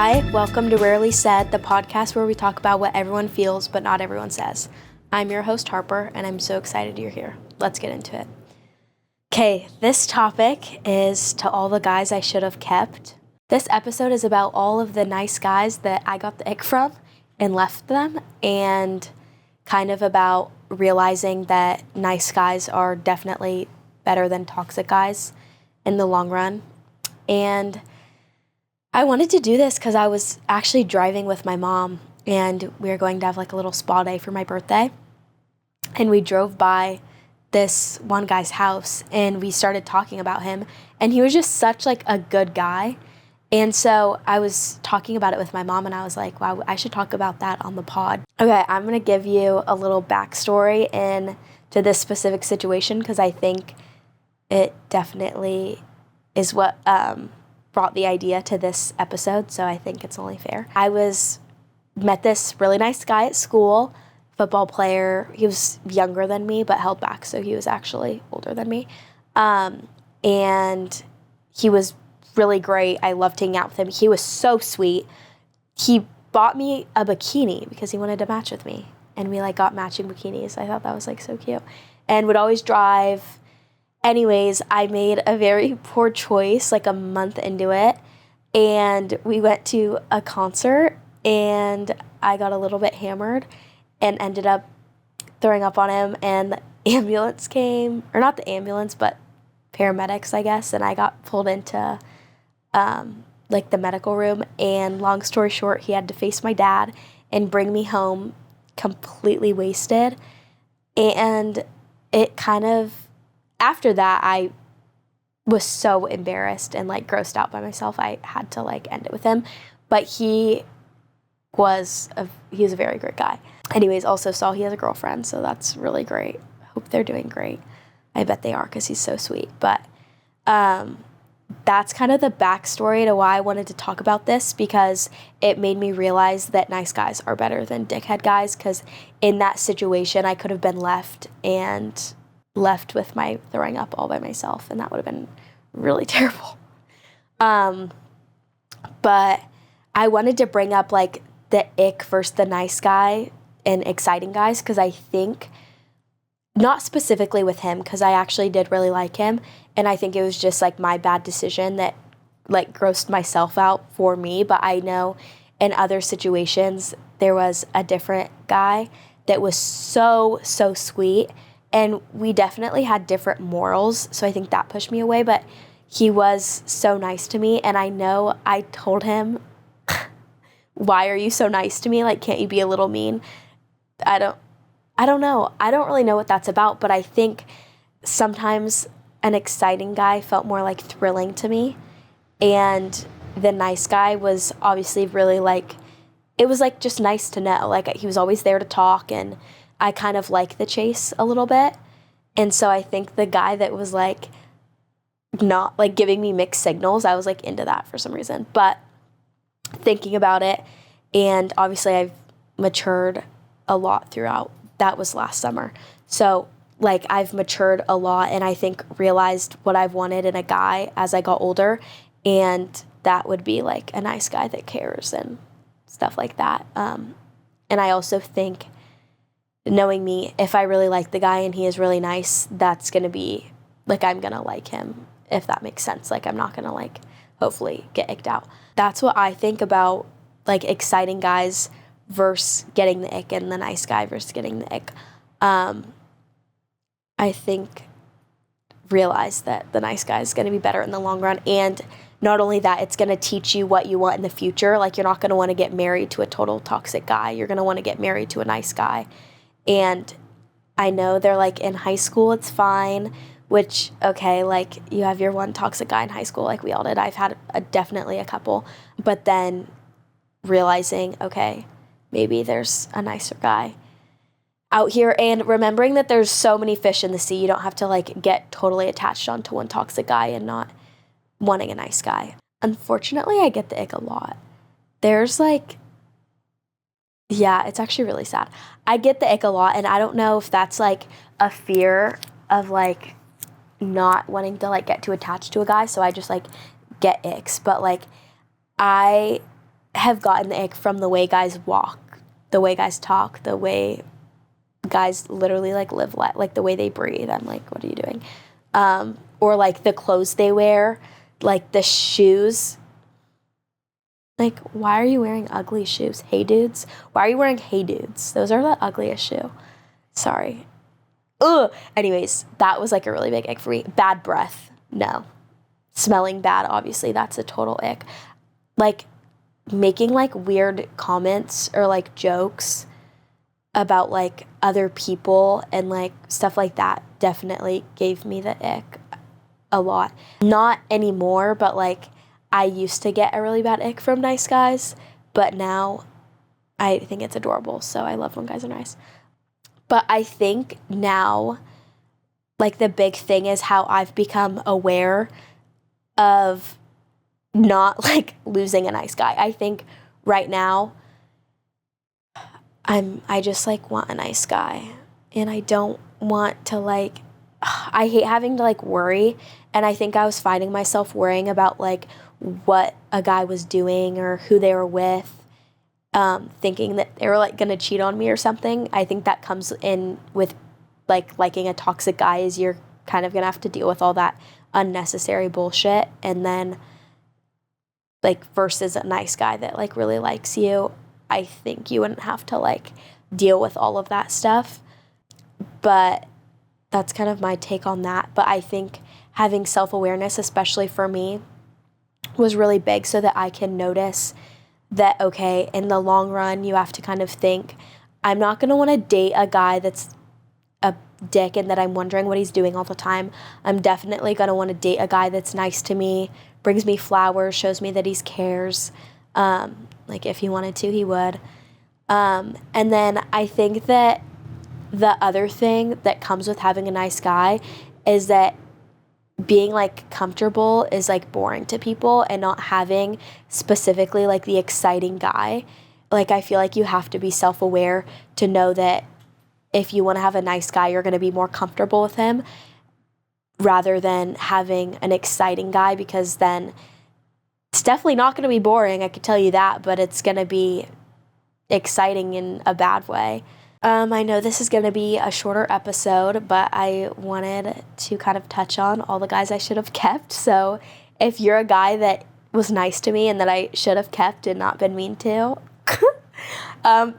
Hi, welcome to Rarely Said, the podcast where we talk about what everyone feels but not everyone says. I'm your host, Harper, and I'm so excited you're here. Let's get into it. Okay, this topic is to all the guys I should have kept. This episode is about all of the nice guys that I got the ick from and left them, and kind of about realizing that nice guys are definitely better than toxic guys in the long run. And I wanted to do this because I was actually driving with my mom, and we were going to have like a little spa day for my birthday. And we drove by this one guy's house, and we started talking about him, and he was just such like a good guy. And so I was talking about it with my mom, and I was like, wow, I should talk about that on the pod. Okay, I'm going to give you a little backstory into this specific situation because I think it definitely is what brought the idea to this episode, so I think it's only fair. I met this really nice guy at school, football player. He was younger than me, but held back, so he was actually older than me. And he was really great. I loved hanging out with him. He was so sweet. He bought me a bikini because he wanted to match with me, and we like got matching bikinis. I thought that was like so cute, and would always drive. Anyways, I made a very poor choice like a month into it, and we went to a concert, and I got a little bit hammered and ended up throwing up on him, and the ambulance came, or not the ambulance, but paramedics, I guess, and I got pulled into like the medical room, and long story short, he had to face my dad and bring me home completely wasted, and it kind of, after that, I was so embarrassed and like grossed out by myself. I had to like end it with him, but he was a very great guy. Anyways, also saw he has a girlfriend, so that's really great. Hope they're doing great. I bet they are because he's so sweet. But that's kind of the backstory to why I wanted to talk about this, because it made me realize that nice guys are better than dickhead guys, because in that situation, I could have been left with my throwing up all by myself, and that would have been really terrible. But I wanted to bring up like the ick versus the nice guy and exciting guys, because I think, not specifically with him, because I actually did really like him, and I think it was just like my bad decision that like grossed myself out for me. But I know in other situations there was a different guy that was so sweet, and we definitely had different morals, so I think that pushed me away, but he was so nice to me, and I know I told him, why are you so nice to me? Like, can't you be a little mean? I don't know. I don't really know what that's about, but I think sometimes an exciting guy felt more like thrilling to me, and the nice guy was obviously really like, it was like just nice to know. Like, he was always there to talk, and I kind of like the chase a little bit. And so I think the guy that was like not like giving me mixed signals, I was like into that for some reason. But thinking about it, and obviously I've matured a lot throughout, that was last summer. So like I've matured a lot, and I think realized what I've wanted in a guy as I got older, and that would be like a nice guy that cares and stuff like that. And I also think, knowing me, if I really like the guy and he is really nice, that's going to be, like, I'm going to like him, if that makes sense. Like, I'm not going to, like, hopefully get icked out. That's what I think about, like, exciting guys versus getting the ick, and the nice guy versus getting the ick. I think realize that the nice guy is going to be better in the long run, and not only that, it's going to teach you what you want in the future. Like, you're not going to want to get married to a total toxic guy. You're going to want to get married to a nice guy. And I know they're like, in high school it's fine, which, okay, like, you have your one toxic guy in high school, like we all did. I've had definitely a couple. But then realizing, okay, maybe there's a nicer guy out here, and remembering that there's so many fish in the sea. You don't have to like get totally attached onto one toxic guy and not wanting a nice guy. Unfortunately, I get the ick a lot. There's like, yeah, it's actually really sad. I get the ick a lot, and I don't know if that's like a fear of like not wanting to like get too attached to a guy, so I just like get icks. But like, I have gotten the ick from the way guys walk, the way guys talk, the way guys literally like live life, like the way they breathe. I'm like, what are you doing? Or like the clothes they wear, like the shoes. Like, why are you wearing ugly shoes? Hey dudes. Why are you wearing hey dudes? Those are the ugliest shoe. Sorry. Ugh. Anyways, that was like a really big ick for me. Bad breath. No. Smelling bad, obviously, that's a total ick. Like, making like weird comments or like jokes about like other people and like stuff like that definitely gave me the ick a lot. Not anymore, but like I used to get a really bad ick from nice guys, but now I think it's adorable. So I love when guys are nice. But I think now, like the big thing is how I've become aware of not like losing a nice guy. I think right now I just like want a nice guy, and I don't want to like, I hate having to like worry. And I think I was finding myself worrying about like what a guy was doing or who they were with, thinking that they were like gonna cheat on me or something. I think that comes in with like liking a toxic guy, is you're kind of gonna have to deal with all that unnecessary bullshit. And then like versus a nice guy that like really likes you, I think you wouldn't have to like deal with all of that stuff. But that's kind of my take on that. But I think having self-awareness, especially for me, was really big so that I can notice that, okay, in the long run, you have to kind of think, I'm not going to want to date a guy that's a dick and that I'm wondering what he's doing all the time. I'm definitely going to want to date a guy that's nice to me, brings me flowers, shows me that he cares. Like if he wanted to, he would. And then I think that the other thing that comes with having a nice guy is that being like comfortable is like boring to people, and not having specifically like the exciting guy. Like I feel like you have to be self-aware to know that if you want to have a nice guy, you're going to be more comfortable with him rather than having an exciting guy, because then it's definitely not going to be boring, I could tell you that, but it's going to be exciting in a bad way. I know this is going to be a shorter episode, but I wanted to kind of touch on all the guys I should have kept. So if you're a guy that was nice to me and that I should have kept and not been mean to,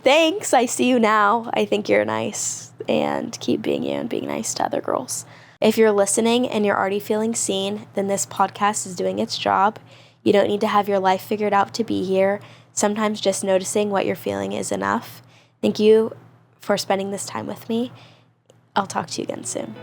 thanks. I see you now. I think you're nice, and keep being you and being nice to other girls. If you're listening and you're already feeling seen, then this podcast is doing its job. You don't need to have your life figured out to be here. Sometimes just noticing what you're feeling is enough. Thank you for spending this time with me. I'll talk to you again soon.